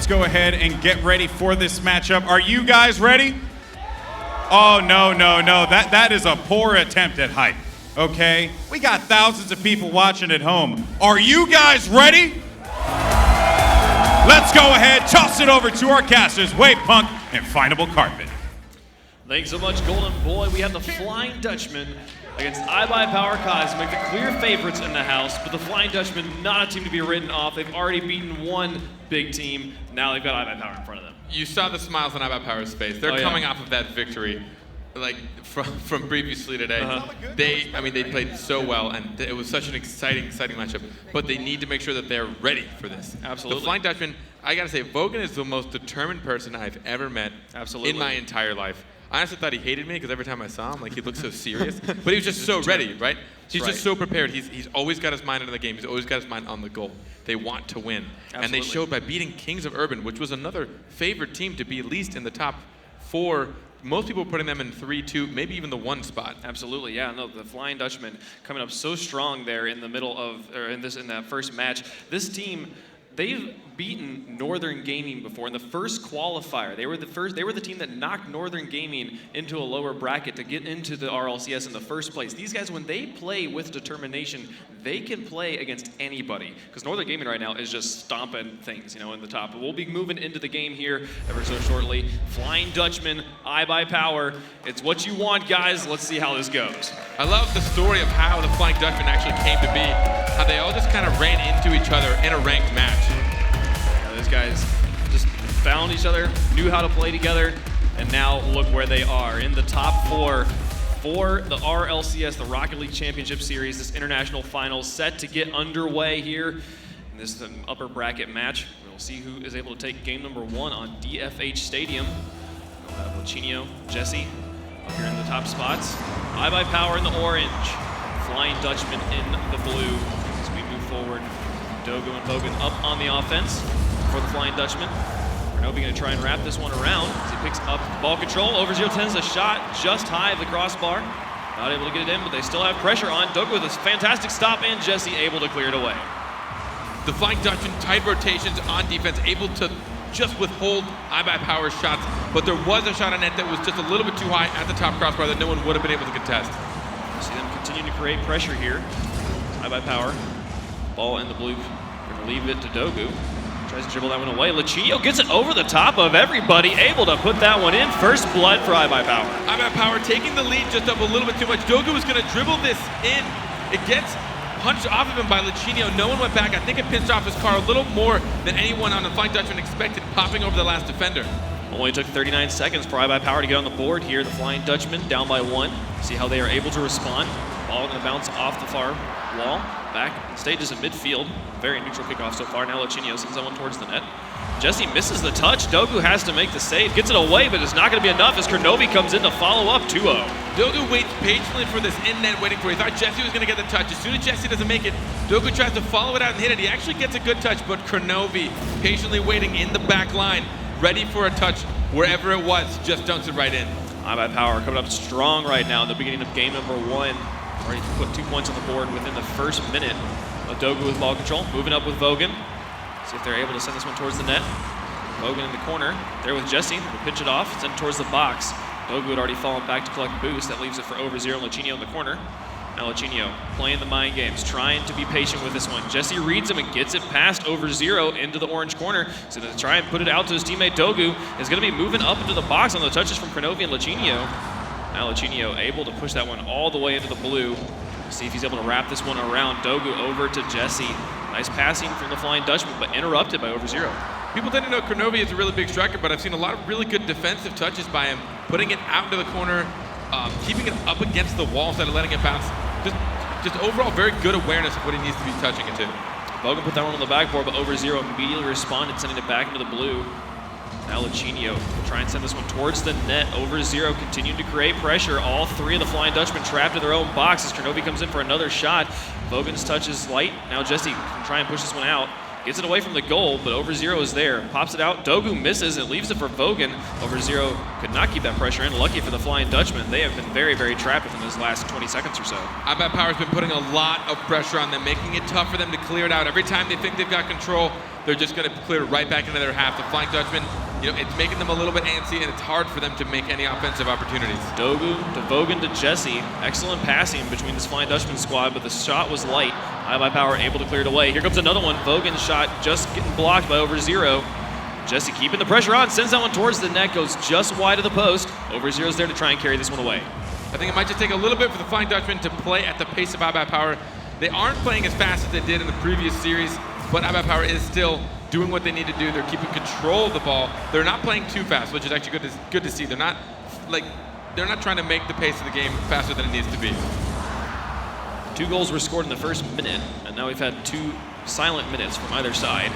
let's go ahead and get ready for this matchup. Are you guys ready? Oh, no. That is a poor attempt at hype, okay? We got thousands of people watching at home. Are you guys ready? Let's go ahead, toss it over to our casters, Wave Punk and Findable Carpet. Thanks so much, Golden Boy. We have the Flying Dutchmen against iBUYPOWER Cosmic, the clear favorites in the house, but the Flying Dutchmen, not a team to be written off. They've already beaten one big team. Now they've got iBUYPOWER in front of them. You saw the smiles on iBUYPOWER's face. They're coming off of that victory, like from previously today. They played so well, and it was such an exciting matchup. But they need to make sure that they're ready for this. Absolutely. The Flying Dutchmen, I gotta say, Vogan is the most determined person I've ever met in my entire life. I honestly thought he hated me because every time I saw him, like, he looked so serious. But he was just so ready, right? He's just so prepared. He's always got his mind on the game. He's always got his mind on the goal. They want to win. Absolutely. And they showed by beating Kings of Urban, which was another favored team to be at least in the top 4. Most people putting them in 3, 2, maybe even the 1 spot. Absolutely, yeah. No, the Flying Dutchmen coming up so strong there in the middle of, or in that first match. This team, they've beaten Northern Gaming before in the first qualifier. They were the team that knocked Northern Gaming into a lower bracket to get into the RLCS in the first place. These guys, when they play with determination, they can play against anybody, because Northern Gaming right now is just stomping things, in the top. But we'll be moving into the game here ever so shortly. Flying Dutchmen, iBUYPOWER. It's what you want, guys. Let's see how this goes. I love the story of how the Flying Dutchmen actually came to be, how they all just kind of ran into each other in a ranked match. Those guys just found each other, knew how to play together, and now look where they are in the top 4 for the RLCS, the Rocket League Championship Series, this international finals set to get underway here. And this is an upper bracket match. We'll see who is able to take game number 1 on DFH Stadium. We'll have Lachinio, Jesse up here in the top spots. iBUYPOWER in the orange, Flying Dutchman in the blue. As we move forward, Dogo and Vogan up on the offense for the Flying Dutchman. Renobi going to try and wrap this one around as he picks up ball control. Over0 tends a shot just high of the crossbar. Not able to get it in, but they still have pressure on. Dogo with a fantastic stop, and Jesse able to clear it away. The Flying Dutchman, tight rotations on defense, able to just withhold iBUYPOWER's shots, but there was a shot on net that was just a little bit too high at the top crossbar that no one would have been able to contest. See them continuing to create pressure here. iBUYPOWER, ball in the blue. Going to leave it to Dogu. Tries to dribble that one away. Lachinio gets it over the top of everybody, able to put that one in. First blood for iBUYPOWER. iBUYPOWER taking the lead just up a little bit too much. Dogu is going to dribble this in. It gets punched off of him by Lachinio. No one went back. I think it pinched off his car a little more than anyone on the Flying Dutchman expected, popping over the last defender. Only took 39 seconds for iBUYPOWER to get on the board here. The Flying Dutchman down by 1. See how they are able to respond. Ball going to bounce off the far wall. Back stages in midfield. Very neutral kickoff so far. Now Lachinio sends that one towards the net. Jesse misses the touch. Dogu has to make the save. Gets it away, but it's not going to be enough as Kernovi comes in to follow up 2-0. Dogu waits patiently for this in-net, waiting for it. He thought Jesse was going to get the touch. As soon as Jesse doesn't make it, Dogu tries to follow it out and hit it. He actually gets a good touch, but Kernovi patiently waiting in the back line, ready for a touch wherever it was, just dunks it right in. iBUYPOWER coming up strong right now in the beginning of game number 1. Already put 2 points on the board within the first minute of Dogu with ball control. Moving up with Vogan. See if they're able to send this one towards the net. Vogan in the corner. There with Jesse. They'll pitch it off. Send it towards the box. Dogu had already fallen back to collect boost. That leaves it for Over0 and Lachinio in the corner. Now Lachinio playing the mind games, trying to be patient with this one. Jesse reads him and gets it past Over0 into the orange corner. So to try and put it out to his teammate Dogu is going to be moving up into the box on the touches from Kernovi and Lachinio. Now Lachinio able to push that one all the way into the blue. See if he's able to wrap this one around. Dogu over to Jesse. Nice passing from the Flying Dutchman, but interrupted by Over0. People tend to know Kernovi is a really big striker, but I've seen a lot of really good defensive touches by him, putting it out into the corner, keeping it up against the wall instead of letting it bounce. Just overall very good awareness of what he needs to be touching it to. Vogan put that one on the backboard, but Over0 immediately responded, sending it back into the blue. Now Lachinio will try and send this one towards the net. Over0 continuing to create pressure. All 3 of the Flying Dutchmen trapped in their own box as Kernovi comes in for another shot. Vogan's touch is light. Now Jesse can try and push this one out. Gets it away from the goal, but Overzero is there. Pops it out. Dogu misses and leaves it for Vogan. Overzero could not keep that pressure in. Lucky for the Flying Dutchman. They have been very, very trapped within those last 20 seconds or so. iBUYPOWER's been putting a lot of pressure on them, making it tough for them to clear it out. Every time they think they've got control, they're just going to clear it right back into their half. The Flying Dutchman, it's making them a little bit antsy, and it's hard for them to make any offensive opportunities. Dogu to Vogan to Jesse. Excellent passing between this Flying Dutchman squad, but the shot was light. iBUYPOWER able to clear it away. Here comes another one. Vogan's shot just getting blocked by Overzero. Jesse keeping the pressure on, sends that one towards the net, goes just wide of the post. Overzero's there to try and carry this one away. I think it might just take a little bit for the Flying Dutchman to play at the pace of iBUYPOWER. They aren't playing as fast as they did in the previous series, but iBUYPOWER is still doing what they need to do. They're keeping control of the ball. They're not playing too fast, which is actually good to see. They're not trying to make the pace of the game faster than it needs to be. 2 goals were scored in the first minute, and now we've had 2 silent minutes from either side.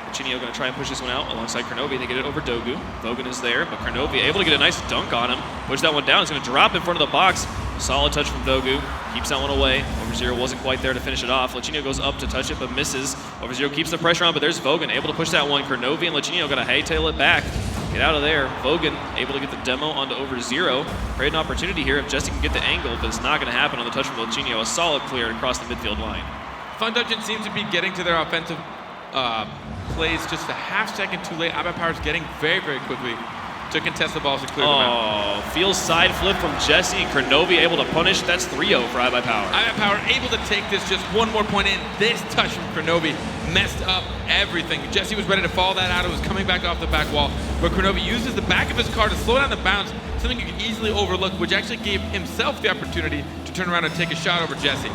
Lachinio going to try and push this one out alongside Kronovi. They get it over Dogu. Vogan is there, but Kronovi able to get a nice dunk on him. Push that one down. He's going to drop in front of the box. Solid touch from Dogu. Keeps that one away. Overzero wasn't quite there to finish it off. Lachinio goes up to touch it, but misses. Overzero keeps the pressure on, but there's Vogan able to push that one. Kronovi and Lachinio got to haytail it back. Get out of there. Vogan able to get the demo onto Overzero. Create an opportunity here if Jesse can get the angle, but it's not going to happen on the touch from Lachinio. A solid clear across the midfield line. Flying Dutchman seems to be getting to their offensive plays just a half second too late. iBUYPOWER's getting very, very quickly to contest the balls and clear them out. Feels side flip from Jesse. Kronovi able to punish. That's 3-0 for iBUYPOWER. iBUYPOWER able to take this just one more point in. This touch from Kronovi messed up everything. Jesse was ready to fall that out. It was coming back off the back wall, but Kronovi uses the back of his car to slow down the bounce, something you can easily overlook, which actually gave himself the opportunity to turn around and take a shot over Jesse.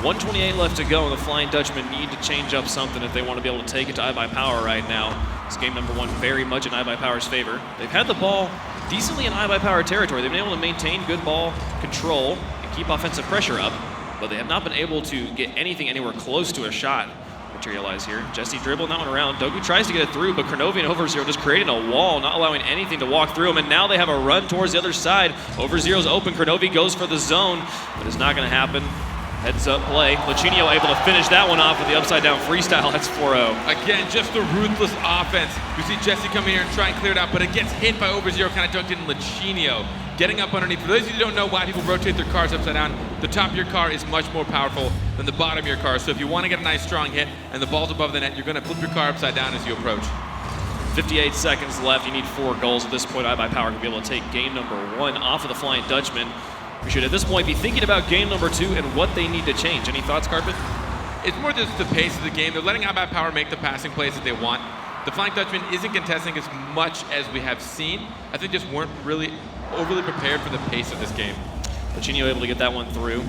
1:28 left to go, and the Flying Dutchmen need to change up something if they want to be able to take it to iBUYPOWER right now. It's game number 1 very much in iBUYPOWER's favor. They've had the ball decently in iBUYPOWER territory. They've been able to maintain good ball control and keep offensive pressure up, but they have not been able to get anything anywhere close to a shot materialize here. Jesse dribbling that one around. Dogu tries to get it through, but Kronovi and Overzero just creating a wall, not allowing anything to walk through them, and now they have a run towards the other side. Overzero's open. Kronovi goes for the zone, but it's not going to happen. Heads up play. Lachinio able to finish that one off with the upside down freestyle. That's 4-0. Again, just a ruthless offense. You see Jesse come here and try and clear it out, but it gets hit by Overzero, kind of dunked in. Lachinio getting up underneath. For those of you who don't know why people rotate their cars upside down, the top of your car is much more powerful than the bottom of your car. So if you want to get a nice strong hit and the ball's above the net, you're going to flip your car upside down as you approach. 58 seconds left. You need 4 goals. At this point, iBUYPOWER can be able to take game number 1 off of the Flying Dutchman. We should at this point be thinking about game number 2 and what they need to change. Any thoughts, Carpet? It's more just the pace of the game. They're letting iBUYPOWER make the passing plays that they want. The Flying Dutchman isn't contesting as much as we have seen. I think just weren't really overly prepared for the pace of this game. Lachinio able to get that one through.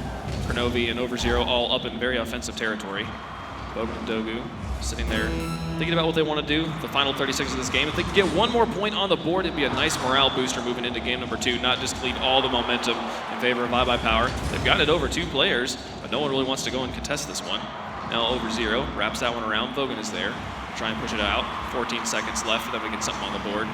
Kronovi and Overzero all up in very offensive territory. Vogan and Dogu sitting there thinking about what they want to do the final 30 seconds of this game. If they could get 1 more point on the board, it'd be a nice morale booster moving into game number 2, not just leave all the momentum in favor of iBUYPOWER. They've gotten it over 2 players, but no one really wants to go and contest this one. Now Overzero wraps that one around. Vogan is there. Try and push it out. 14 seconds left for them to get something on the board.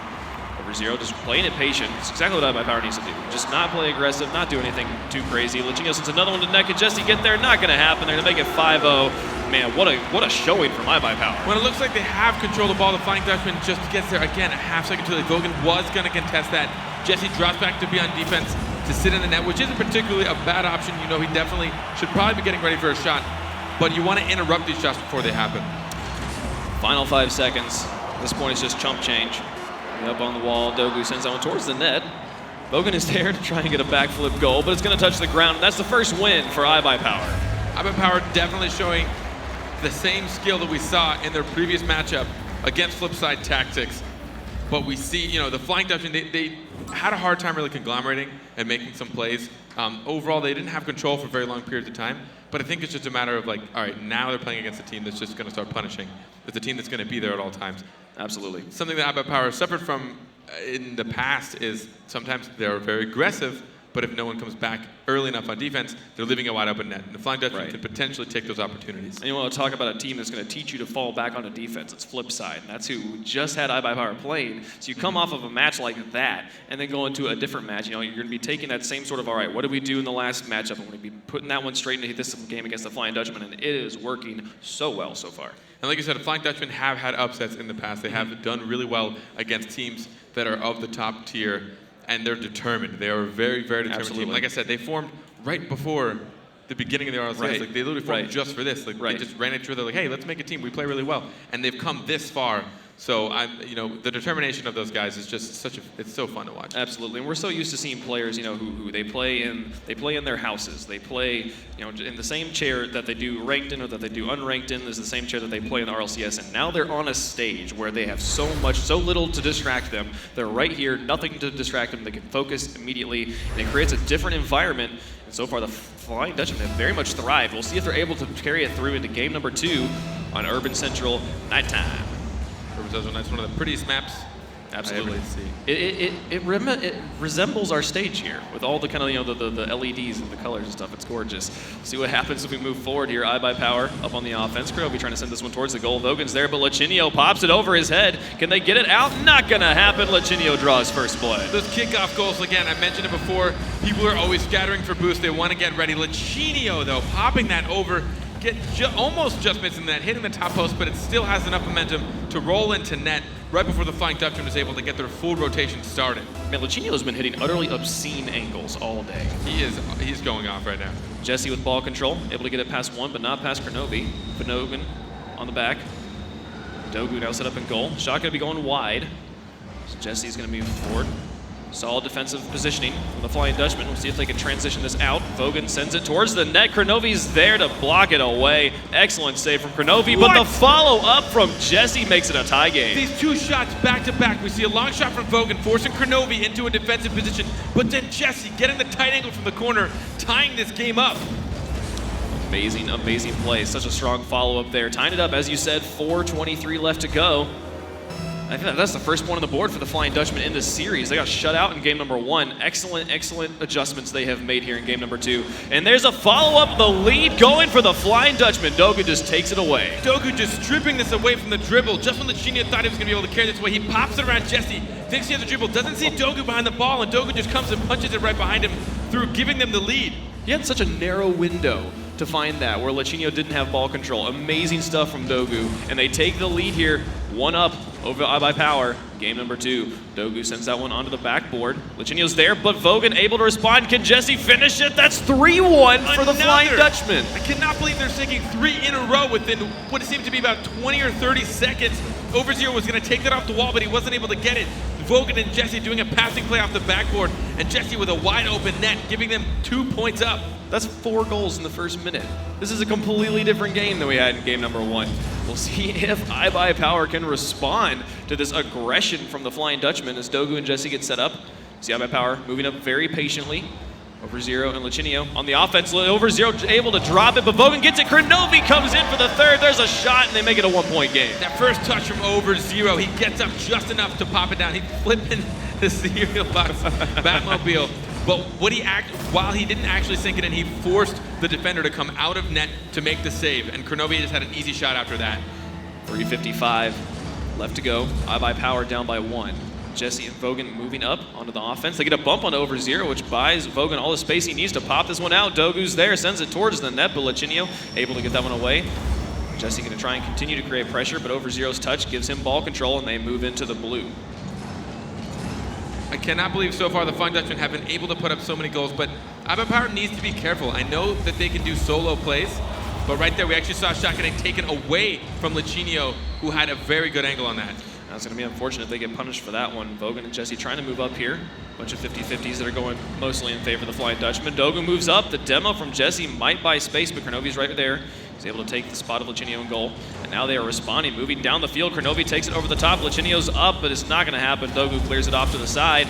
Overzero just playing it patient. It's exactly what iBUYPOWER needs to do. Just not play aggressive, not do anything too crazy. Lachinio sends another one to net. Can Jesse get there? Not going to happen. They're going to make it 5-0. Man, what a showing from iBUYPOWER. When it looks like they have control of the ball, the Flying Dutchman just gets there again a half second too late. Vogan was going to contest that. Jesse drops back to be on defense to sit in the net, which isn't particularly a bad option. You know, he definitely should probably be getting ready for a shot, but you want to interrupt these shots before they happen. Final 5 seconds. At this point, it's just chump change. Up on the wall, Dogu sends that one towards the net. Vogan is there to try and get a backflip goal, but it's going to touch the ground. That's the first win for iBUYPOWER. iBUYPOWER definitely showing the same skill that we saw in their previous matchup against Flipside Tactics. But we see, you know, the Flying Dutchman, they had a hard time really conglomerating and making some plays. Overall, they didn't have control for very long periods of time. But I think it's just a matter of, like, all right, now they're playing against a team that's just going to start punishing. It's a team that's going to be there at all times. Absolutely. Something that iBUYPOWER suffered from in the past is sometimes they're very aggressive, but if no one comes back early enough on defense, they're leaving a wide open net. And the Flying Dutchman can potentially take those opportunities. And you want to talk about a team that's going to teach you to fall back on a defense. It's flip side. And that's who just had iBUYPOWER playing. So you come off of a match like that and then go into a different match. You're going to be taking that same sort of, all right, what did we do in the last matchup? I'm going to be putting that one straight into this game against the Flying Dutchman, and it is working so well so far. And like you said, the Flying Dutchmen have had upsets in the past. They have done really well against teams that are of the top tier, and they're determined. They are a very, very determined team. Like I said, they formed right before the beginning of the RLCS. Right. Like they literally formed just for this. Like they just ran it through. They're like, hey, let's make a team. We play really well, and they've come this far. So the determination of those guys is just it's so fun to watch. Absolutely, and we're so used to seeing players, who they play in their houses. They play, in the same chair that they do ranked in or that they do unranked in. Is the same chair that they play in the RLCS, and now they're on a stage where they have so little to distract them. They're right here, nothing to distract them. They can focus immediately, and it creates a different environment. And so far, the Flying Dutchmen have very much thrived. We'll see if they're able to carry it through into game number 2 on Urban Central nighttime. That's one of the prettiest maps. Absolutely. It resembles our stage here with all the kind of the LEDs and the colors and stuff. It's gorgeous. See what happens if we move forward here. iBUYPOWER up on the offense. Krovi trying to send this one towards the goal. Vogan's there, but Lachinio pops it over his head. Can they get it out? Not gonna happen. Lachinio draws first blood. Those kickoff goals again. I mentioned it before. People are always scattering for boost. They want to get ready. Lachinio though, popping that over. Almost just missing that, hitting the top post, but it still has enough momentum to roll into net right before the Flying Dutchman was able to get their full rotation started. Man, Lachinio's been hitting utterly obscene angles all day. He's going off right now. Jesse with ball control, able to get it past one, but not past Krovi. Vinogan on the back. Dogu now set up in goal. Shot gonna be going wide. So Jesse's gonna move forward. Solid defensive positioning from the Flying Dutchman. We'll see if they can transition this out. Vogan sends it towards the net. Krovi's there to block it away. Excellent save from Krovi, but the follow-up from Jesse makes it a tie game. These two shots back-to-back. We see a long shot from Vogan, forcing Krovi into a defensive position, but then Jesse getting the tight angle from the corner, tying this game up. Amazing, amazing play. Such a strong follow-up there. Tying it up, as you said, 4:23 left to go. I think that's the first one on the board for the Flying Dutchman in this series. They got shut out in game number 1. Excellent, excellent adjustments they have made here in game number 2. And there's a follow-up, the lead going for the Flying Dutchman. Dogu just takes it away. Dogu just stripping this away from the dribble. Just when Lachinio thought he was going to be able to carry this away, he pops it around Jesse, thinks he has a dribble, doesn't see Dogu behind the ball, and Dogu just comes and punches it right behind him through giving them the lead. He had such a narrow window to find that, where Lachinio didn't have ball control. Amazing stuff from Dogu, and they take the lead here, 1-up over iBUYPOWER. Game number 2. Dogu sends that one onto the backboard. Lachinio's there, but Vogan able to respond. Can Jesse finish it? That's 3-1 for the Flying Dutchman. I cannot believe they're sinking 3 in a row within what seemed to be about 20 or 30 seconds. Overzero was going to take that off the wall, but he wasn't able to get it. Vogan and Jesse doing a passing play off the backboard, and Jesse with a wide open net, giving them 2 points up. That's 4 goals in the first minute. This is a completely different game than we had in game number 1. We'll see if iBUYPOWER can respond to this aggression from the Flying Dutchman as Dogu and Jesse get set up. See iBUYPOWER moving up very patiently. Overzero and Lachinio on the offense. Overzero able to drop it, but Vogan gets it. Krovi comes in for the third. There's a shot, and they make it a 1-point game. That first touch from Overzero, he gets up just enough to pop it down. He's flipping the cereal box Batmobile. But while he didn't actually sink it in, he forced the defender to come out of net to make the save, and Krovi just had an easy shot after that. 3:55 left to go. iBUYPOWER down by 1. Jesse and Vogan moving up onto the offense. They get a bump on Overzero, which buys Vogan all the space he needs to pop this one out. Dogu's there, sends it towards the net, but Lachinio able to get that one away. Jesse going to try and continue to create pressure, but Overzero's touch gives him ball control, and they move into the blue. I cannot believe so far the Flying Dutchmen have been able to put up so many goals, but iBUYPOWER needs to be careful. I know that they can do solo plays, but right there we actually saw a shot getting taken away from Lachinio, who had a very good angle on that. That's going to be unfortunate if they get punished for that one. Vogan and Jesse trying to move up here. Bunch of 50-50s that are going mostly in favor of the Flying Dutchman. Dogu moves up. The demo from Jesse might buy space, but Krovi's right there. He's able to take the spot of Lachinio in goal. And now they are responding, moving down the field. Krovi takes it over the top. Lachinio's up, but it's not going to happen. Dogu clears it off to the side.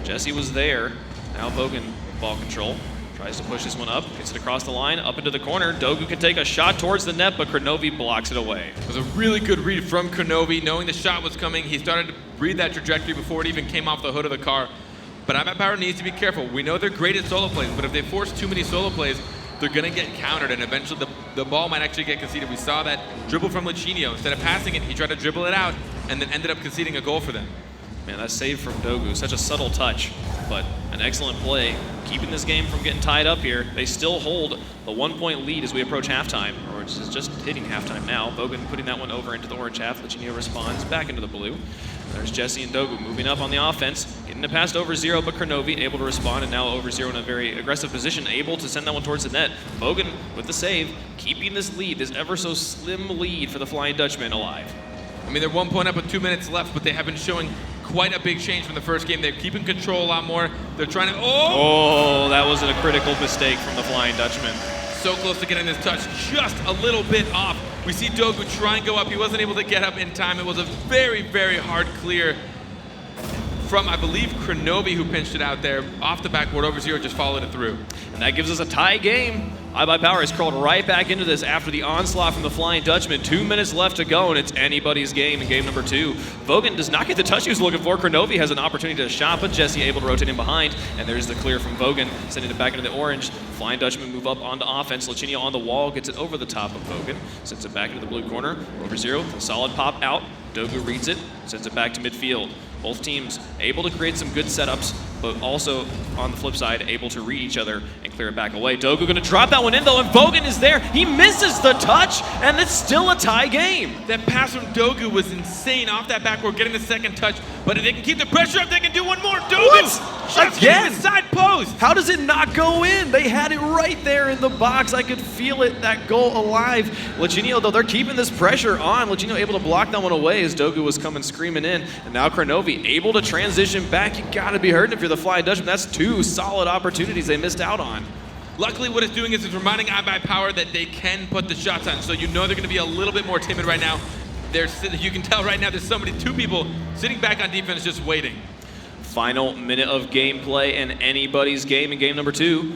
Jesse was there. Now Vogan ball control. Tries to push this one up, gets it across the line, up into the corner. Dogu can take a shot towards the net, but Krovi blocks it away. It was a really good read from Krovi. Knowing the shot was coming, he started to read that trajectory before it even came off the hood of the car. but iBUYPOWER needs to be careful. We know they're great at solo plays, but if they force too many solo plays, they're going to get countered, and eventually the ball might actually get conceded. We saw that dribble from Lichinio. Instead of passing it, he tried to dribble it out, and then ended up conceding a goal for them. Man, that save from Dogu, such a subtle touch, but an excellent play, keeping this game from getting tied up here. They still hold the 1-point lead as we approach halftime, or it's just hitting halftime now. Vogan putting that one over into the orange half. Lichinio responds back into the blue. There's Jesse and Dogu moving up on the offense, getting it past Over0, but Kronovi able to respond, and now Over0 in a very aggressive position, able to send that one towards the net. Vogan with the save, keeping this lead, this ever so slim lead for the Flying Dutchmen alive. I mean, they're 1 point up with 2 minutes left, but they have been showing quite a big change from the first game. They're keeping control a lot more. They're trying to, Oh, that was a critical mistake from the Flying Dutchman. So close to getting this touch, just a little bit off. We see Dogu try and go up. He wasn't able to get up in time. It was a very, very hard clear from, I believe, Kronovi, who pinched it out there. Off the backboard, Over0 just followed it through. And that gives us a tie game. iBUYPOWER has crawled right back into this after the onslaught from the Flying Dutchman. 2 minutes left to go, and it's anybody's game in game number 2. Vogan does not get the touch he was looking for. Kronovi has an opportunity to shot, but Jesse able to rotate in behind. And there's the clear from Vogan, sending it back into the orange. Flying Dutchman move up onto offense. Lichinio on the wall, gets it over the top of Vogan. Sends it back into the blue corner. Over0, solid pop out. Dogu reads it, sends it back to midfield. Both teams able to create some good setups, but also on the flip side, able to read each other and clear it back away. Dogu gonna drop that one in though, and Vogan is there. He misses the touch, and it's still a tie game. That pass from Dogu was insane off that backboard, getting the second touch, but if they can keep the pressure up, they can do one more. Dogu! Shots Again? the side post! How does it not go in? They had it right there in the box. I could feel it, that goal alive. Lichinio, though, they're keeping this pressure on. Lichinio able to block that one away as Dogu was coming screaming in. And now Kronovi able to transition back. You gotta be hurting if you're the Flying Dutchman. That's 2 solid opportunities they missed out on. Luckily, what it's doing is it's reminding iBUYPOWER that they can put the shots on, so you know they're gonna be a little bit more timid right now. You can tell right now there's 2 people sitting back on defense just waiting. Final minute of gameplay and anybody's game in game number 2.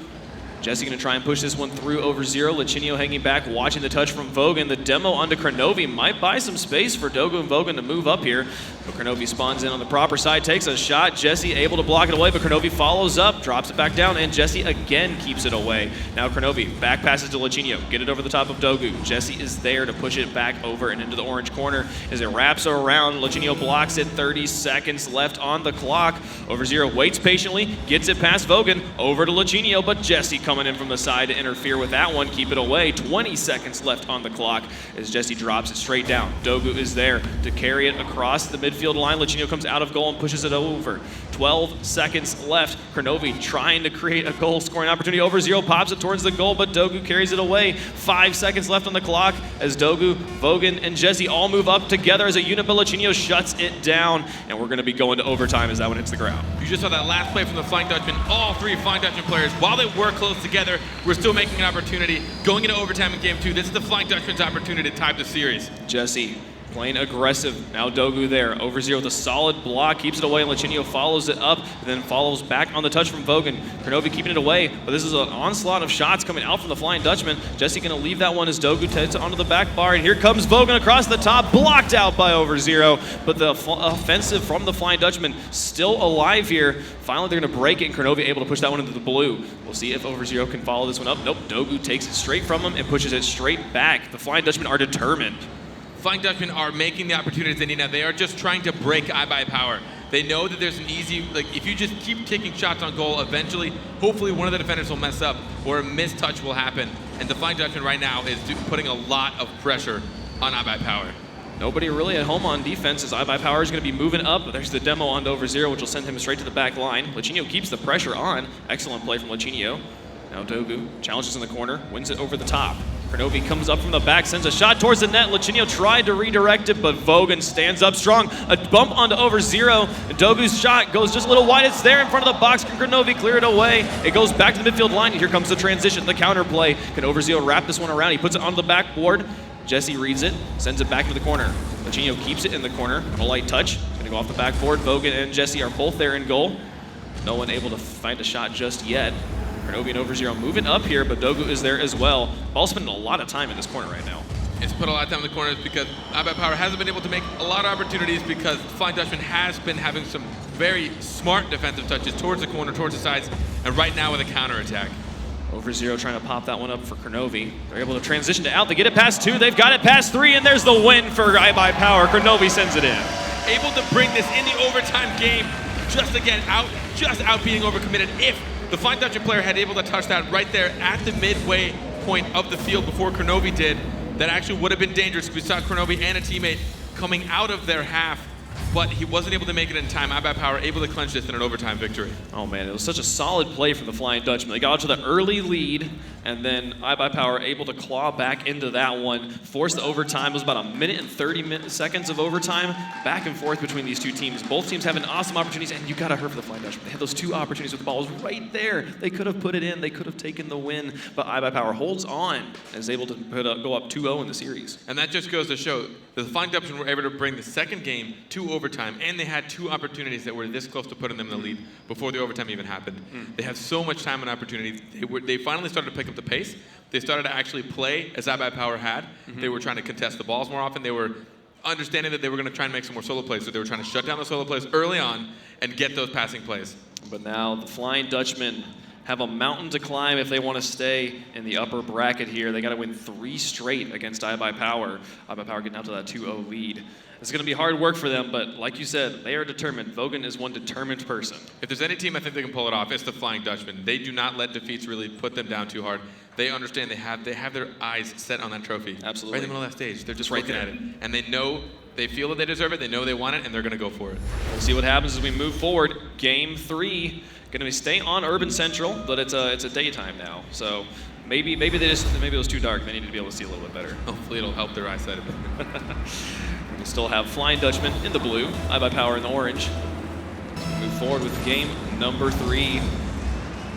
Jesse gonna try and push this one through Over0. Lichinio hanging back, watching the touch from Vogan. The demo onto Kronovi might buy some space for Dogu and Vogan to move up here. But Kronovi spawns in on the proper side, takes a shot. Jesse able to block it away, but Kronovi follows up, drops it back down, and Jesse again keeps it away. Now Kronovi back passes to Lichinio, get it over the top of Dogu. Jesse is there to push it back over and into the orange corner as it wraps around. Lichinio blocks it, 30 seconds left on the clock. Over0 waits patiently, gets it past Vogan, over to Lichinio, but Jesse coming in from the side to interfere with that one, keep it away. 20 seconds left on the clock as Jesse drops it straight down. Dogu is there to carry it across the midfield line. Lichinio comes out of goal and pushes it over. 12 seconds left. Kronovi trying to create a goal scoring opportunity. Over0 pops it towards the goal, but Dogu carries it away. 5 seconds left on the clock as Dogu, Vogan, and Jesse all move up together as a unit, but Lichinio shuts it down, and we're gonna be going to overtime as that one hits the ground. You just saw that last play from the Flying Dutchman. All 3 Flying Dutchman players, while they were close together, we're still making an opportunity. Going into overtime in game 2, this is the Flying Dutchman's opportunity to tie the series. Jesse playing aggressive. Now Dogu there. Over0 with a solid block, keeps it away, and Lichinio follows it up, and then follows back on the touch from Vogan. Kronovi keeping it away, but this is an onslaught of shots coming out from the Flying Dutchman. Jesse gonna leave that one as Dogu takes it onto the back bar, and here comes Vogan across the top, blocked out by Over0, but the offensive from the Flying Dutchman still alive here. Finally, they're gonna break it, and Kronovi able to push that one into the blue. We'll see if Over0 can follow this one up. Nope, Dogu takes it straight from him and pushes it straight back. The Flying Dutchmen are determined. Flying Dutchmen are making the opportunities they need now. They are just trying to break iBUYPOWER. They know that there's an easy, if you just keep taking shots on goal, eventually, hopefully one of the defenders will mess up or a missed touch will happen. And the Flying Dutchman right now is putting a lot of pressure on iBUYPOWER. Nobody really at home on defense as iBUYPOWER is going to be moving up. There's the demo onto Over0, which will send him straight to the back line. Lichinio keeps the pressure on. Excellent play from Lichinio. Now Dogu challenges in the corner, wins it over the top. Kronovi comes up from the back, sends a shot towards the net. Lichinio tried to redirect it, but Vogan stands up strong. A bump onto Over0, and Dogu's shot goes just a little wide. It's there in front of the box. Can Kronovi clear it away? It goes back to the midfield line, and here comes the transition, the counter play. Can Over0 wrap this one around? He puts it onto the backboard. Jesse reads it, sends it back to the corner. Lichinio keeps it in the corner. A light touch. Gonna go off the backboard. Vogan and Jesse are both there in goal. No one able to find a shot just yet. Kronovi and Over0 moving up here, but Dogu is there as well. Ball spending a lot of time in this corner right now. It's put a lot of time in the corners because iBUYPOWER hasn't been able to make a lot of opportunities because Flying Dutchman has been having some very smart defensive touches towards the corner, towards the sides, and right now with a counterattack. Over0 trying to pop that one up for Kronovi. They're able to transition to out. They get it past 2. They've got it past 3, and there's the win for iBUYPOWER. Kronovi sends it in. Able to bring this in the overtime game, just out being overcommitted. If the Flying Dutchman player had able to touch that right there at the midway point of the field before Kronovi did, that actually would have been dangerous. We saw Kronovi and a teammate coming out of their half, but he wasn't able to make it in time. iBUYPOWER able to clinch this in an overtime victory. Oh man, it was such a solid play from the Flying Dutchman. They got out to the early lead, and then iBUYPOWER able to claw back into that one, force the overtime. It was about 1 minute and 30 seconds of overtime, back and forth between these two teams. Both teams having awesome opportunities, and you gotta hurt for the Flying Dutchman. They had those 2 opportunities with the ball. It was right there. They could have put it in. They could have taken the win, but iBUYPOWER holds on and is able to go up 2-0 in the series. And that just goes to show that the Flying Dutchman were able to bring the second game to overtime, and they had 2 opportunities that were this close to putting them in the lead before the overtime even happened. They have so much time and opportunity. They finally started to pick up the pace. They started to actually play as iBUYPOWER had. They were trying to contest the balls more often. They were understanding that they were going to try and make some more solo plays, so they were trying to shut down the solo plays early on and get those passing plays. But now the Flying Dutchmen have a mountain to climb if they want to stay in the upper bracket here. They got to win 3 straight against iBUYPOWER. iBUYPOWER getting out to that 2-0 lead. It's going to be hard work for them, but like you said, they are determined. Vogan is one determined person. If there's any team I think they can pull it off, it's the Flying Dutchmen. They do not let defeats really put them down too hard. They understand they have their eyes set on that trophy. Absolutely. Right in the middle of that stage. They're just right looking there. at it. And they know, they feel that they deserve it, they know they want it, and they're going to go for it. We'll see what happens as we move forward. Game 3, going to stay on Urban Central, but it's a daytime now. So maybe it was too dark. They need to be able to see a little bit better. Hopefully it'll help their eyesight a bit. We still have Flying Dutchman in the blue, iBUYPOWER in the orange. Move forward with game number 3.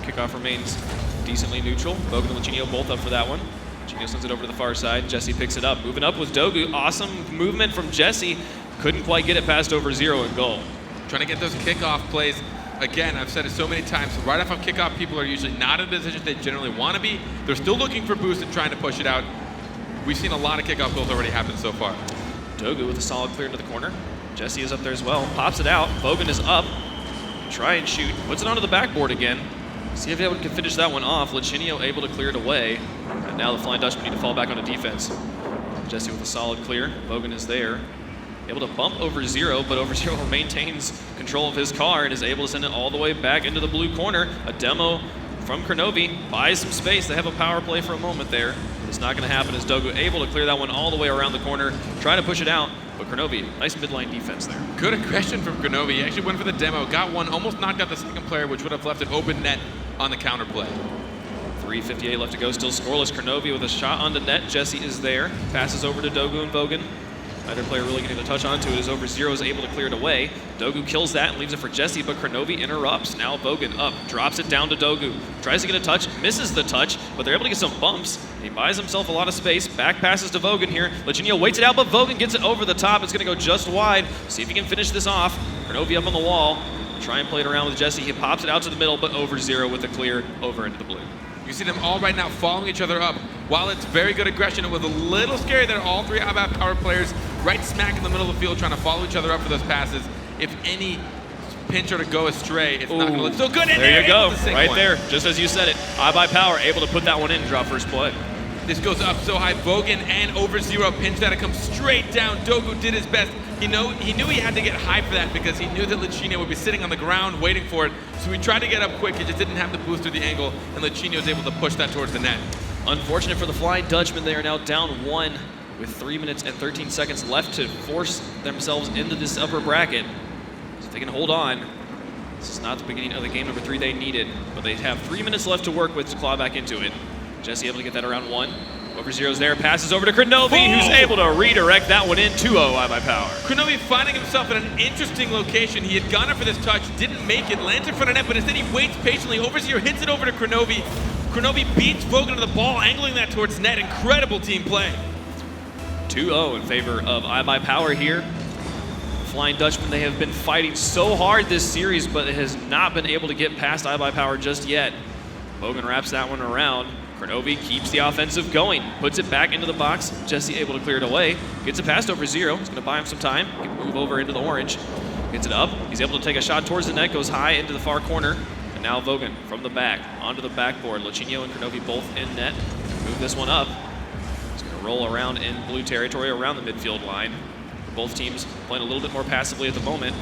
Kickoff remains decently neutral. Vogan and Lachinio both up for that one. Lachinio sends it over to the far side. Jesse picks it up. Moving up with Dogu. Awesome movement from Jesse. Couldn't quite get it past over0 in goal. Trying to get those kickoff plays. Again, I've said it so many times, right off of kickoff, people are usually not in the positions they generally want to be. They're still looking for boost and trying to push it out. We've seen a lot of kickoff goals already happen so far. Dogu with a solid clear into the corner. Jesse is up there as well. Pops it out. Vogan is up. Try and shoot. Puts it onto the backboard again. See if they can finish that one off. Lachinio able to clear it away. And now the Flying Dutchman need to fall back onto defense. Jesse with a solid clear. Vogan is there. Able to bump over0, but over0 maintains control of his car and is able to send it all the way back into the blue corner. A demo from Kronovi buys some space. They have a power play for a moment there. It's not going to happen as Dogu able to clear that one all the way around the corner, trying to push it out, but Kronovi, nice midline defense there. Good aggression from Kronovi. He actually went for the demo, got one, almost knocked out the second player, which would have left an open net on the counter play. 3:58 left to go, still scoreless. Kronovi with a shot on the net. Jesse is there, passes over to Dogu and Vogan. Neither player really getting to touch onto it as over0 is able to clear it away. Dogu kills that and leaves it for Jesse, but Kronovi interrupts. Now Vogan up, drops it down to Dogu. Tries to get a touch, misses the touch, but they're able to get some bumps. He buys himself a lot of space. Back passes to Vogan here. Lachinio waits it out, but Vogan gets it over the top. It's going to go just wide. See if he can finish this off. Kronovi up on the wall. Try and play it around with Jesse. He pops it out to the middle, but over0 with the clear over into the blue. You see them all right now following each other up. While it's very good aggression, it was a little scary that all 3 iBUYPOWER players right smack in the middle of the field trying to follow each other up for those passes. If any pinch are to go astray, it's not going to look so good. And there you go, right one. there, just as you said it. iBUYPOWER able to put that one in and draw first play. This goes up so high. Vogan and over0 pinch that. It comes straight down. Dogu did his best. He knew he had to get high for that because he knew that Lachinio would be sitting on the ground waiting for it. So he tried to get up quick. He just didn't have the boost through the angle, and Lachinio was able to push that towards the net. Unfortunate for the Flying Dutchmen. They are now down 1 with 3 minutes and 13 seconds left to force themselves into this upper bracket. So if they can hold on, this is not the beginning of the game number 3 they needed, but they have 3 minutes left to work with to claw back into it. Jesse able to get that around 1. Over0's there, passes over to Kronovi, who's able to redirect that one in. 2-0 iBUYPOWER. Kronovi finding himself in an interesting location. He had gone up for this touch, didn't make it, lands in front of net, but instead he waits patiently. over0 hits it over to Kronovi. Kronovi beats Vogan to the ball, angling that towards net. Incredible team play. 2-0 in favor of iBUYPOWER here. Flying Dutchman, they have been fighting so hard this series, but it has not been able to get past iBUYPOWER just yet. Vogan wraps that one around. Kronovi keeps the offensive going, puts it back into the box. Jesse able to clear it away. Gets it past over zero. It's going to buy him some time. He can move over into the orange. Gets it up. He's able to take a shot towards the net. Goes high into the far corner. And now Vogan from the back onto the backboard. Lachinho and Kronovi both in net. Move this one up. He's going to roll around in blue territory around the midfield line. Both teams playing a little bit more passively at the moment.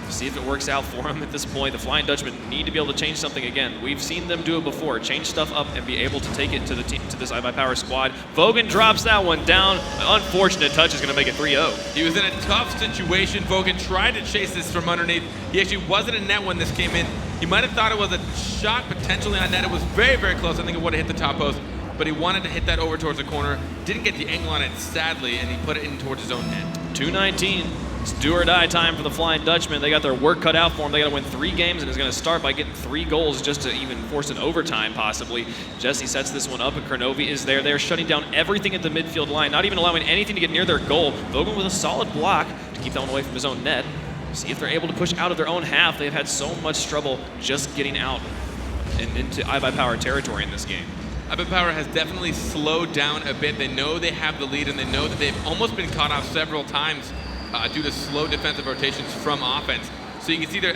See if it works out for them at this point. The Flying Dutchmen need to be able to change something again. We've seen them do it before. Change stuff up and be able to take it to the team, to this iBUYPOWER squad. Vogan drops that one down. An unfortunate touch is going to make it 3-0. He was in a tough situation. Vogan tried to chase this from underneath. He actually wasn't in net when this came in. He might have thought it was a shot potentially on net. It was very, very close. I think it would have hit the top post, but he wanted to hit that over towards the corner. Didn't get the angle on it, sadly, and he put it in towards his own net. 2:19. It's do or die time for the Flying Dutchmen. They got their work cut out for them. They got to win 3 games, and it's going to start by getting 3 goals just to even force an overtime, possibly. Jesse sets this one up, and Kronovi is there. They're shutting down everything at the midfield line, not even allowing anything to get near their goal. Vogan with a solid block to keep that one away from his own net. See if they're able to push out of their own half. They've had so much trouble just getting out and into iBUYPOWER territory in this game. iBUYPOWER has definitely slowed down a bit. They know they have the lead, and they know that they've almost been caught off several times due to slow defensive rotations from offense. So you can see there,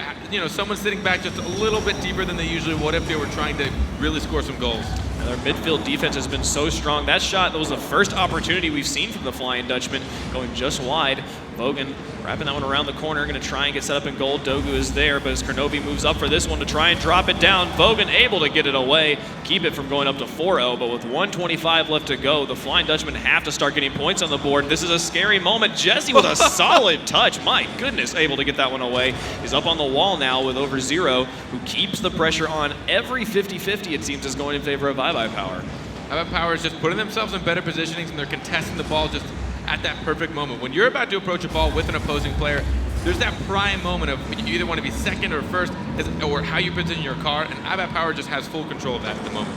someone's sitting back just a little bit deeper than they usually would if they were trying to really score some goals. And their midfield defense has been so strong. That shot, that was the first opportunity we've seen from the Flying Dutchmen, going just wide. Vogan wrapping that one around the corner, going to try and get set up in goal. Dogu is there, but as Kronovi moves up for this one to try and drop it down, Vogan able to get it away, keep it from going up to 4-0, but with 1:25 left to go, the Flying Dutchmen have to start getting points on the board. This is a scary moment. Jesse with a solid touch, my goodness, able to get that one away. He's up on the wall now with over 0, who keeps the pressure on. Every 50-50, it seems, is going in favor of iBUYPOWER. iBUYPOWER is just putting themselves in better positionings, and they're contesting the ball just at that perfect moment. When you're about to approach a ball with an opposing player, there's that prime moment of when you either want to be second or first, or how you position your car, and iBUYPOWER just has full control of that at the moment.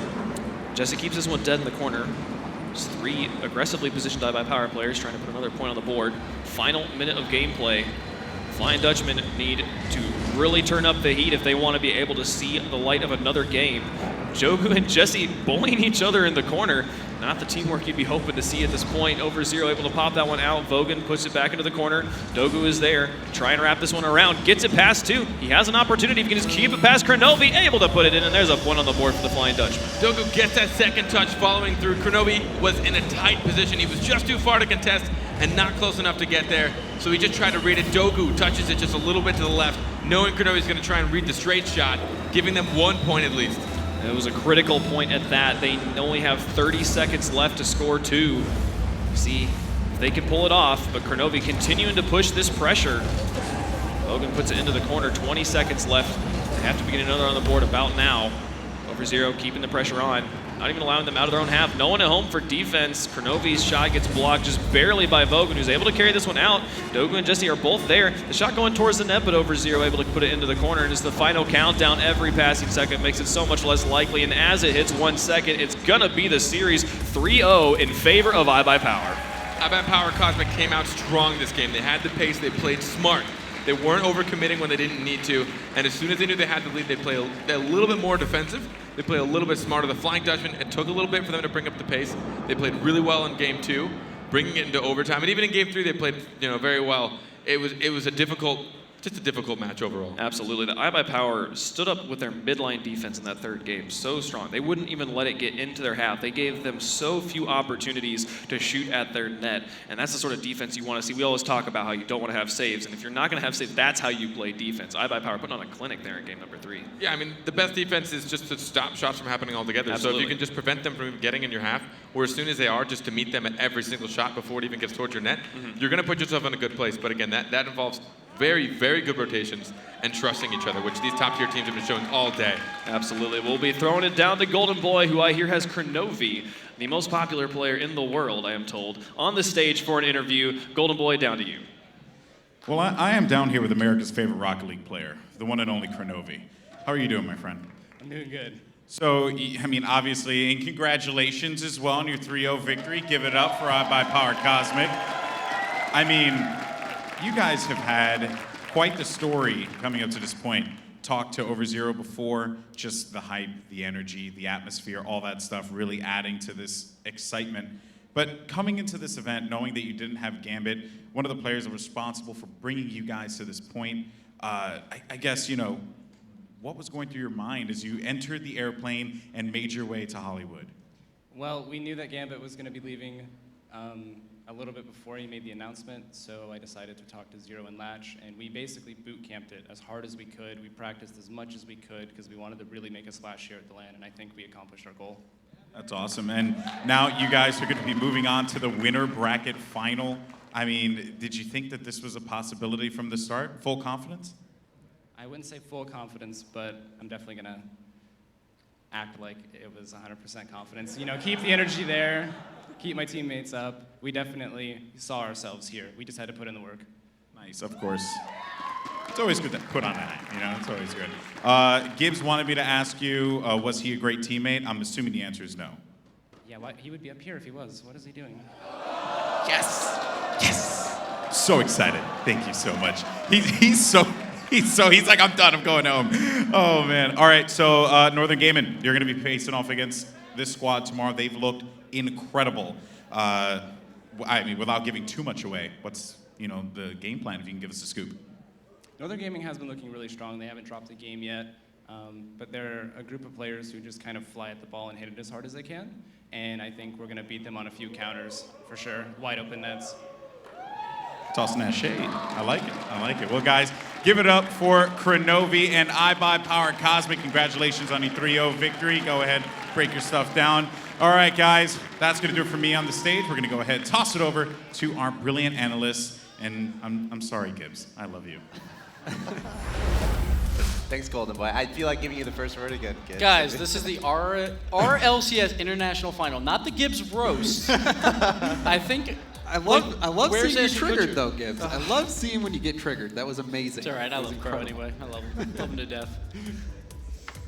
Jesse keeps this one dead in the corner. Just 3 aggressively positioned iBUYPOWER players trying to put another point on the board. Final minute of gameplay. Flying Dutchmen need to really turn up the heat if they want to be able to see the light of another game. Jogu and Jesse bullying each other in the corner. Not the teamwork you'd be hoping to see at this point. Over 0, able to pop that one out. Vogan puts it back into the corner. Dogu is there, trying to wrap this one around. Gets it past 2. He has an opportunity. If he can just keep it past Kronovi, able to put it in, and there's a point on the board for the Flying Dutchmen. Dogu gets that second touch following through. Kronovi was in a tight position. He was just too far to contest and not close enough to get there. So he just tried to read it. Dogu touches it just a little bit to the left, knowing Kronovi's going to try and read the straight shot, giving them 1 point at least. It was a critical point at that. They only have 30 seconds left to score 2. See if they can pull it off, but Kronovi continuing to push this pressure. Vogan puts it into the corner, 20 seconds left. They have to be getting another on the board about now. Over 0, keeping the pressure on. Not even allowing them out of their own half. No one at home for defense. Kronovi's shot gets blocked just barely by Vogan, who's able to carry this one out. Dogu and Jesse are both there. The shot going towards the net, but over 0, able to put it into the corner. And it's the final countdown. Every passing second makes it so much less likely. And as it hits 1 second, it's gonna be the series 3-0 in favor of iBUYPOWER. iBUYPOWER Cosmic came out strong this game. They had the pace. They played smart. They weren't overcommitting when they didn't need to, and as soon as they knew they had the lead, they play a little bit more defensive. They play a little bit smarter. The Flying Dutchmen, it took a little bit for them to bring up the pace. They played really well in Game 2, bringing it into overtime, and even in Game 3, they played very well. It was a difficult match overall. Absolutely. The iBUYPOWER stood up with their midline defense in that 3rd game so strong. They wouldn't even let it get into their half. They gave them so few opportunities to shoot at their net, and that's the sort of defense you want to see. We always talk about how you don't want to have saves, and if you're not going to have saves, that's how you play defense. iBUYPOWER putting on a clinic there in game number 3. Yeah, I mean, the best defense is just to stop shots from happening altogether. Absolutely. So if you can just prevent them from getting in your half, or as soon as they are, just to meet them at every single shot before it even gets towards your net, you're going to put yourself in a good place. But again, that involves very, very good rotations and trusting each other, which these top-tier teams have been showing all day. Absolutely. We'll be throwing it down to Golden Boy, who I hear has Kronovi, the most popular player in the world, I am told, on the stage for an interview. Golden Boy, down to you. Well, I am down here with America's favorite Rocket League player, the one and only Kronovi. How are you doing, my friend? I'm doing good. So, I mean, obviously, and congratulations as well on your 3-0 victory. Give it up for iBUYPOWER Cosmic. I mean, you guys have had quite the story coming up to this point. talked to Overzero before, just the hype, the energy, the atmosphere, all that stuff really adding to this excitement. But coming into this event, knowing that you didn't have Gambit, one of the players that was responsible for bringing you guys to this point, I guess, you know, what was going through your mind as you entered the airplane and made your way to Hollywood? Well, we knew that Gambit was going to be leaving a little bit before he made the announcement, so I decided to talk to Zero and Latch, and we basically boot camped it as hard as we could. We practiced as much as we could because we wanted to really make a splash here at the LAN, and I think we accomplished our goal. That's awesome. And now you guys are going to be moving on to the winner bracket final. I mean, did you think that this was a possibility from the start? Full confidence? I wouldn't say full confidence, but I'm definitely going to act like it was 100% confidence. You know, keep the energy there, keep my teammates up. We definitely saw ourselves here. We just had to put in the work. Nice, of course. It's always good to put on that, you know, it's always good. Gibbs wanted me to ask you, was he a great teammate? I'm assuming the answer is no. Yeah, he would be up here if he was. What is he doing? Yes! Yes! So excited. Thank you so much. He's like, I'm done, I'm going home. Oh, man. All right, so Northern Gaming, you're going to be facing off against this squad tomorrow. They've looked incredible. I mean, without giving too much away, what's, you know, the game plan, if you can give us a scoop? Northern Gaming has been looking really strong. They haven't dropped a game yet, but they're a group of players who just kind of fly at the ball and hit it as hard as they can. And I think we're going to beat them on a few counters, for sure. Wide open nets. Tossing that shade. I like it. I like it. Well, guys, give it up for Kronovi and iBUYPOWER Cosmic. Congratulations on the 3-0 victory. Go ahead, break your stuff down. All right, guys, that's going to do it for me on the stage. We're going to go ahead and toss it over to our brilliant analysts. And I'm sorry, Gibbs. I love you. Thanks, Golden Boy. I feel like giving you the first word again, Gibbs. Guys, this is the RLCS International Final, not the Gibbs roast. I love seeing you triggered, though, Gibbs. I love seeing when you get triggered. That was amazing. It's all right. I love Crow anyway. I love him to death.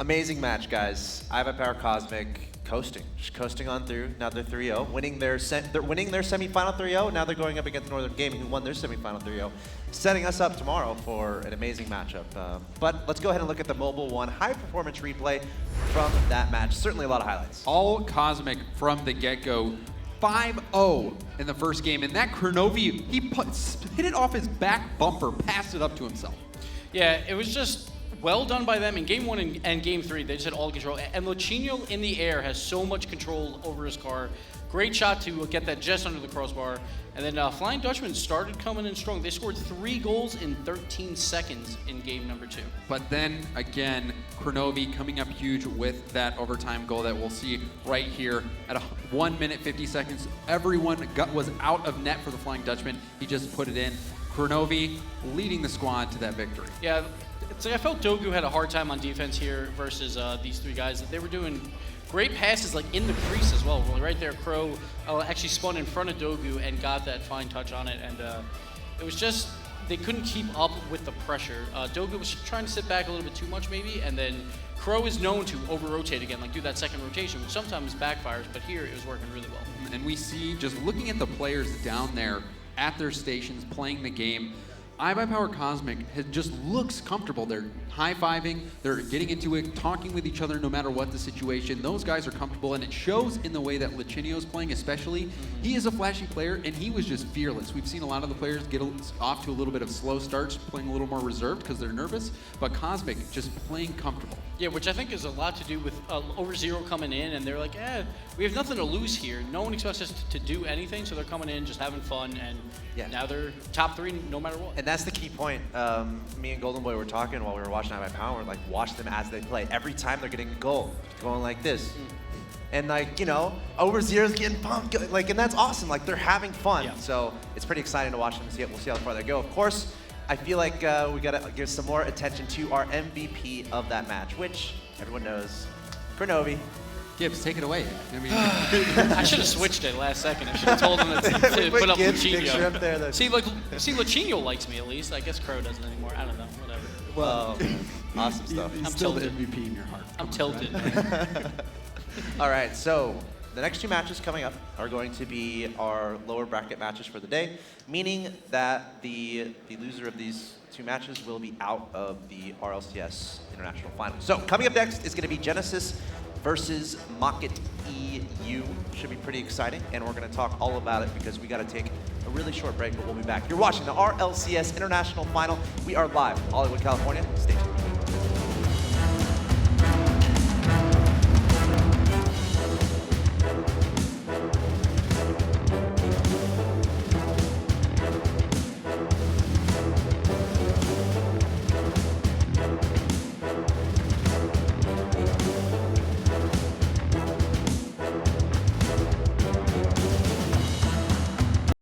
Amazing match, guys. iBUYPOWER Cosmic just coasting on through. Now they're 3-0, winning their semifinal 3-0. Now they're going up against Northern Gaming, who won their semifinal 3-0, setting us up tomorrow for an amazing matchup. But let's go ahead and look at the Mobile One high-performance replay from that match. Certainly a lot of highlights. All Cosmic from the get-go. 5-0 in the first game, and that Kronovi, he hit it off his back bumper, passed it up to himself. Yeah, it was just well done by them in Game 1 and Game 3. They just had all control. And Lochinho in the air has so much control over his car. Great shot to get that just under the crossbar. And then Flying Dutchmen started coming in strong. They scored 3 goals in 13 seconds in game number 2. But then, again, Kronovi coming up huge with that overtime goal that we'll see right here at 1 minute 50 seconds. Everyone was out of net for the Flying Dutchman. He just put it in. Kronovi leading the squad to that victory. Yeah, it's like I felt Dogu had a hard time on defense here versus these 3 guys. They were doing great passes like in the crease as well. Right there, Crow actually spun in front of Dogu and got that fine touch on it. And it was just, they couldn't keep up with the pressure. Dogu was trying to sit back a little bit too much maybe, and then Crow is known to over-rotate again, like do that second rotation, which sometimes backfires, but here it was working really well. And we see, just looking at the players down there at their stations playing the game, iBUYPOWER Cosmic just looks comfortable. They're high-fiving, they're getting into it, talking with each other no matter what the situation. Those guys are comfortable, and it shows in the way that Lochinho's playing especially. He is a flashy player, and he was just fearless. We've seen a lot of the players get off to a little bit of slow starts, playing a little more reserved because they're nervous, but Cosmic just playing comfortable. Yeah, which I think is a lot to do with Overzero coming in, and they're like, we have nothing to lose here. No one expects us to do anything, so they're coming in just having fun, and now they're top 3 no matter what. And that's the key point. Me and Golden Boy were talking while we were watching iBUYPOWER, like watch them as they play. Every time they're getting a goal, going like this. And like, you know, Overzero's getting pumped, like, and that's awesome. Like, they're having fun. Yeah. So it's pretty exciting to watch them. We'll see how far they go. Of course, I feel like we gotta give some more attention to our MVP of that match, which everyone knows, Kronovi. Gibbs, take it away. I mean, I should have switched it last second. I should have told him to put up Lochinho. See, Lochinho likes me at least. I guess Crow doesn't anymore. I don't know. Whatever. Well, awesome stuff. He's still the MVP in your heart. I'm tilted. All right, so the next 2 matches coming up are going to be our lower bracket matches for the day, meaning that the loser of these 2 matches will be out of the RLCS International Final. So coming up next is going to be Genesis versus Mocket EU. Should be pretty exciting, and we're going to talk all about it because we got to take a really short break, but we'll be back. You're watching the RLCS International Final. We are live in Hollywood, California. Stay